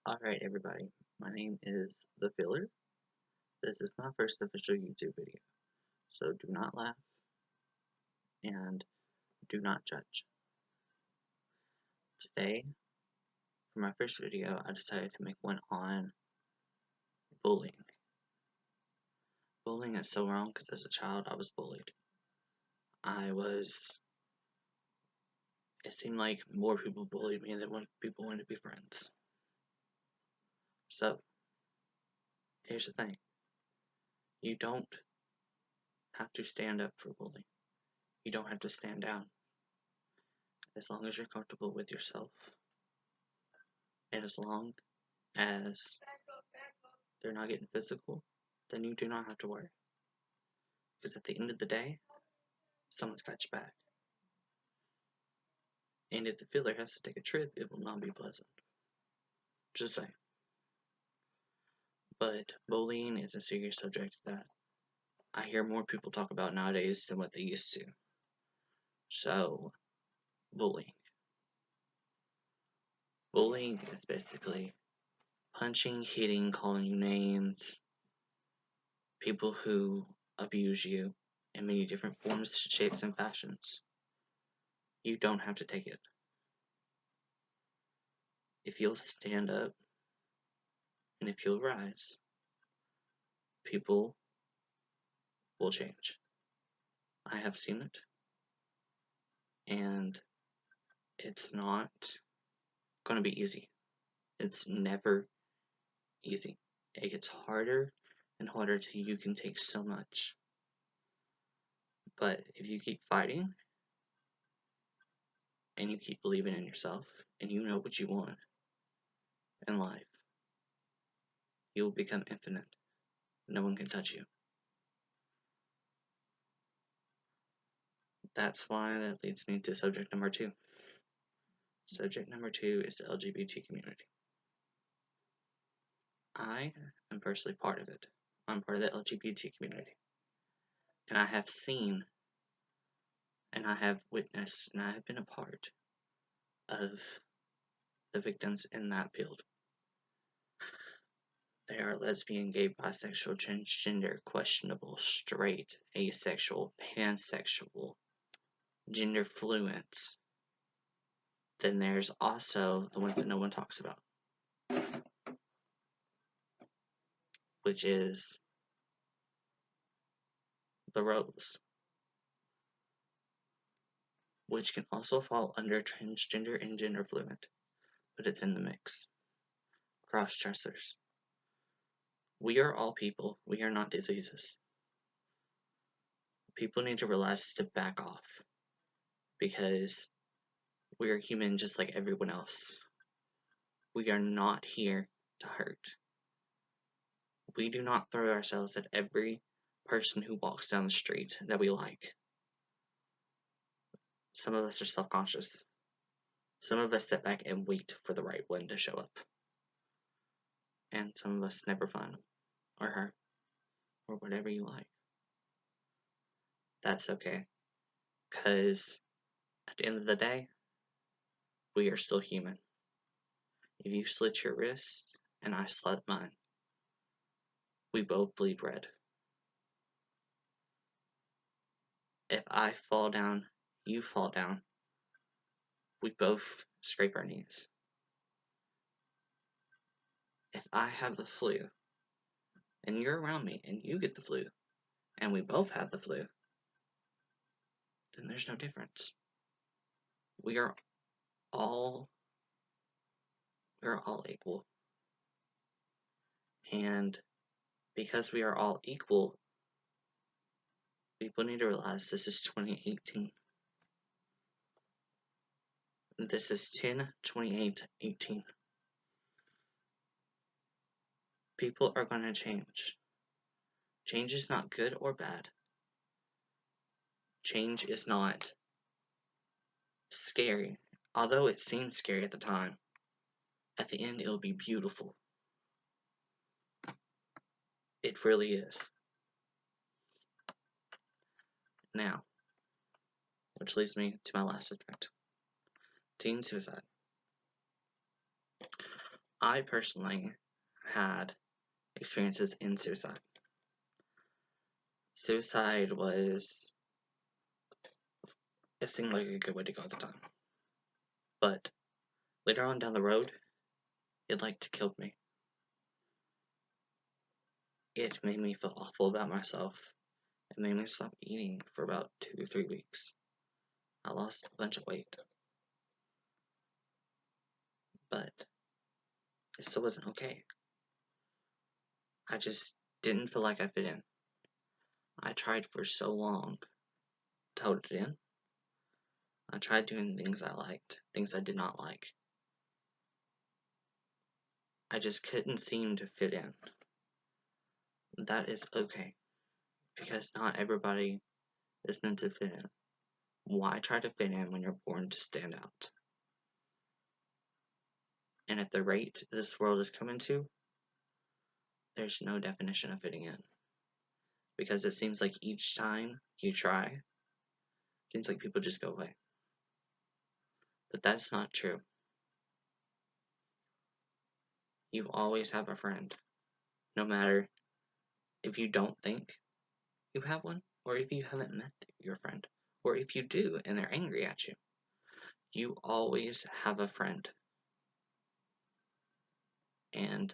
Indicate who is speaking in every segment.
Speaker 1: Alright everybody, my name is The Filler. This is my first official YouTube video, so do not laugh and do not judge. Today, for my first video, I decided to make one on bullying. Bullying is so wrong because as a child I was bullied. It seemed like more people bullied me than when people wanted to be friends. So, here's the thing. You don't have to stand up for bullying. You don't have to stand down. As long as you're comfortable with yourself, and as long as they're not getting physical, then you do not have to worry. Because at the end of the day, someone's got your back. And if the filler has to take a trip, it will not be pleasant. Just saying. But bullying is a serious subject that I hear more people talk about nowadays than what they used to. So, bullying. Bullying is basically punching, hitting, calling you names, people who abuse you in many different forms, shapes, and fashions. You don't have to take it. If you'll stand up and if you'll rise, people will change. I have seen it, and it's not going to be easy. It's never easy. It gets harder and harder till you can take so much. But if you keep fighting and you keep believing in yourself and you know what you want in life, you will become infinite. No one can touch you. That's why that leads me to subject number 2. Subject number 2 is the LGBT community. I am personally part of it. I'm part of the LGBT community. And I have seen, and I have witnessed, and I have been a part of the victims in that field. They are lesbian, gay, bisexual, transgender, questionable, straight, asexual, pansexual, gender fluent. Then there's also the ones that no one talks about, which is the rose, which can also fall under transgender and gender fluent, but it's in the mix. Cross-dressers. We are all people. We are not diseases. People need to realize to back off, because we are human just like everyone else. We are not here to hurt. We do not throw ourselves at every person who walks down the street that we like. Some of us are self-conscious. Some of us sit back and wait for the right one to show up. And some of us never find him, or her, or whatever you like. That's okay, because at the end of the day, we are still human. If you slit your wrist and I slit mine, we both bleed red. If I fall down, you fall down, we both scrape our knees. If I have the flu and you're around me and you get the flu and we both have the flu, then there's no difference. We are all equal. And because we are all equal, people need to realize this is 2018. This is 10/28/18. People are going to change. Change is not good or bad. Change is not scary. Although it seems scary at the time, at the end it'll be beautiful. It really is. Now, which leads me to my last subject. Teen suicide. I personally had experiences in suicide. Suicide it seemed like a good way to go at the time. But later on down the road, it killed me. It made me feel awful about myself. It made me stop eating for about 2 or 3 weeks. I lost a bunch of weight. But it still wasn't okay. I just didn't feel like I fit in. I tried for so long to hold it in. I tried doing things I liked, things I did not like. I just couldn't seem to fit in. That is okay, because not everybody is meant to fit in. Why try to fit in when you're born to stand out? And at the rate this world is coming to, there's no definition of fitting in. Because it seems like each time you try, it seems like people just go away. But that's not true. You always have a friend. No matter if you don't think you have one, or if you haven't met your friend, or if you do and they're angry at you. You always have a friend. And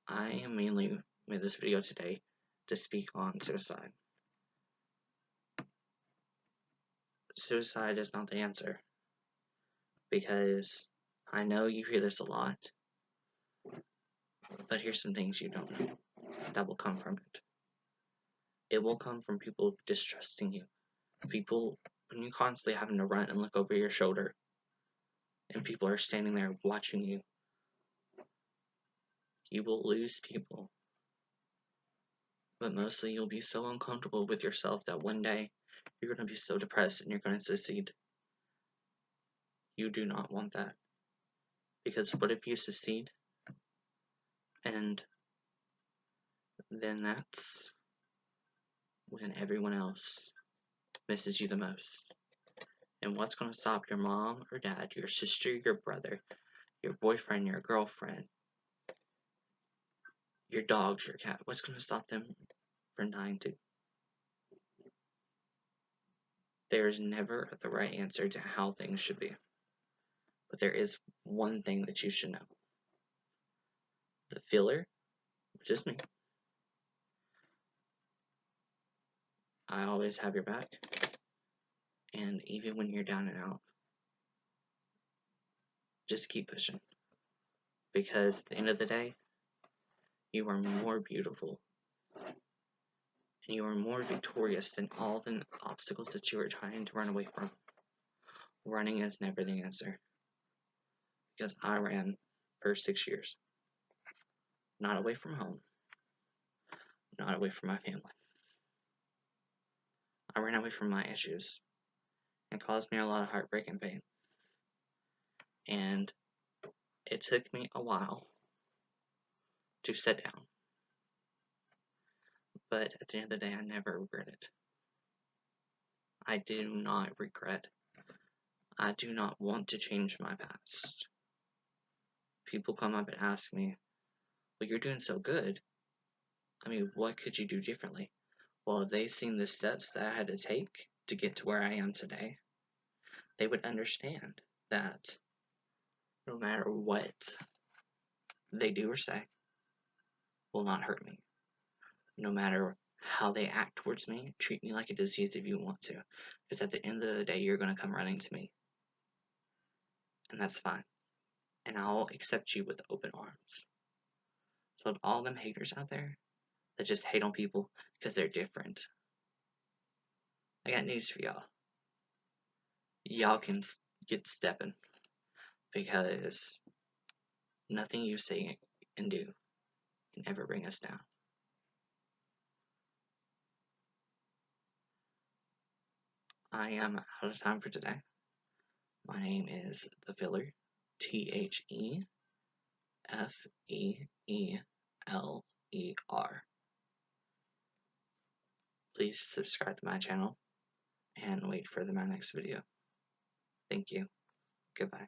Speaker 1: I mainly made this video today to speak on suicide. Suicide is not the answer, because I know you hear this a lot, but here's some things you don't know that will come from it. It will come from people distrusting you. People, when you're constantly having to run and look over your shoulder, and people are standing there watching you, you will lose people. But mostly you'll be so uncomfortable with yourself that one day you're going to be so depressed and you're going to succeed. You do not want that. Because what if you succeed? And then that's when everyone else misses you the most. And what's going to stop your mom or dad, your sister, your brother, your boyfriend, your girlfriend, your dogs, your cat? What's going to stop them from dying too? There is never the right answer to how things should be. But there is one thing that you should know. The filler, which is me, I always have your back. And even when you're down and out, just keep pushing. Because at the end of the day, you are more beautiful. And you are more victorious than all the obstacles that you are trying to run away from. Running is never the answer. Because I ran for 6 years. Not away from home. Not away from my family. I ran away from my issues. It caused me a lot of heartbreak and pain. And it took me a while to sit down. But at the end of the day, I never regret it. I do not regret. I do not want to change my past. People come up and ask me, well, you're doing so good. I mean, what could you do differently? Well, if they've seen the steps that I had to take to get to where I am today, they would understand that no matter what they do or say will not hurt me. No matter how they act towards me, treat me like a disease if you want to. Because at the end of the day, you're going to come running to me. And that's fine. And I'll accept you with open arms. So all them haters out there that just hate on people because they're different, I got news for y'all. Y'all can get stepping, because nothing you say and do can ever bring us down. I am out of time for today. My name is The Filler, TheFeeler. Please subscribe to my channel and wait for my next video. Thank you. Goodbye.